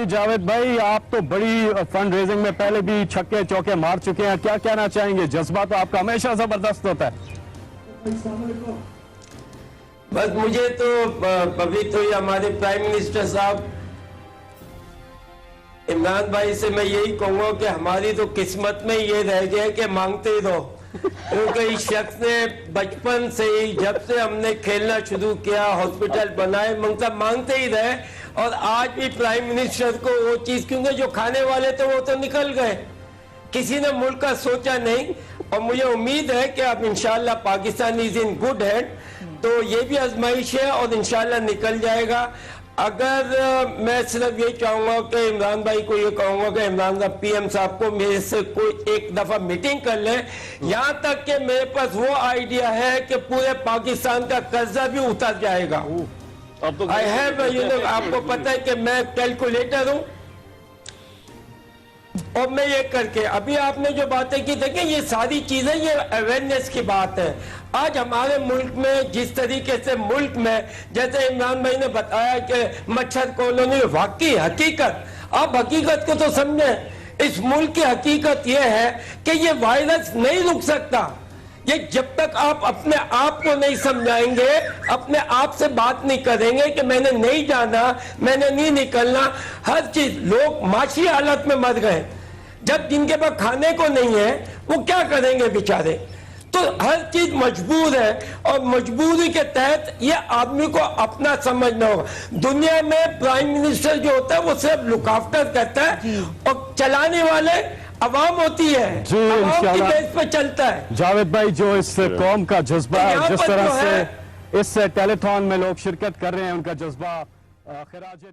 जावेद भाई, आप तो बड़ी फंड रेजिंग में पहले भी छक्के चौके मार चुके हैं, क्या कहना चाहेंगे? जज्बा तो आपका हमेशा जबरदस्त होता है। बस मुझे तो अभी तो ये हमारे प्राइम मिनिस्टर साहब इमरान भाई से मैं यही कहूंगा कि हमारी तो किस्मत में ये रह गया कि मांगते ही रहो, क्योंकि इस शख्स ने बचपन से ही, जब से हमने खेलना शुरू किया, हॉस्पिटल बनाए, मांगते ही रहे। और आज भी प्राइम मिनिस्टर को वो चीज, क्योंकि जो खाने वाले थे वो तो निकल गए, किसी ने मुल्क का सोचा नहीं। और मुझे उम्मीद है कि अब इंशाल्लाह Pakistan is in good hand, तो ये भी आजमाइश है और इंशाल्लाह निकल जाएगा। अगर मैं सिर्फ ये चाहूंगा कि इमरान भाई को ये कहूंगा कि इमरान साहब पीएम साहब को मेरे से कोई एक दफा मीटिंग कर ले, यहां तक कि मेरे पास वो आइडिया है कि पूरे पाकिस्तान का कर्जा भी उतर जाएगा। अब तो आई हैव आपको पता है कि मैं कैलकुलेटर हूं, और मैं ये करके अभी आपने जो बातें की, देखिए ये सारी चीजें, ये अवेयरनेस की बात है। आज हमारे मुल्क में जिस तरीके से मुल्क में, जैसे इमरान भाई ने बताया कि मच्छर कॉलोनी, वाकई हकीकत, आप हकीकत को तो समझें। इस मुल्क की हकीकत यह है कि ये वायरस नहीं रुक सकता। ये जब तक आप अपने आप को नहीं समझाएंगे, अपने आप से बात नहीं करेंगे कि मैंने नहीं जाना, मैंने नहीं निकलना, हर चीज, लोग माशी हालत में मर गए। जब जिनके पास खाने को नहीं है वो क्या करेंगे बेचारे? तो हर चीज मजबूर है, और मजबूरी के तहत ये आदमी को अपना समझना होगा। दुनिया में प्राइम मिनिस्टर जो होता है वो सिर्फ लुक आफ्टर करता है, और चलाने वाले अवाम होती है, अवाम की बेस पे चलता है। जावेद भाई, जो इस कौम का जज्बा है, जिस तरह तो से इस टेलीथॉन में लोग शिरकत कर रहे हैं, उनका जज्बा खिराज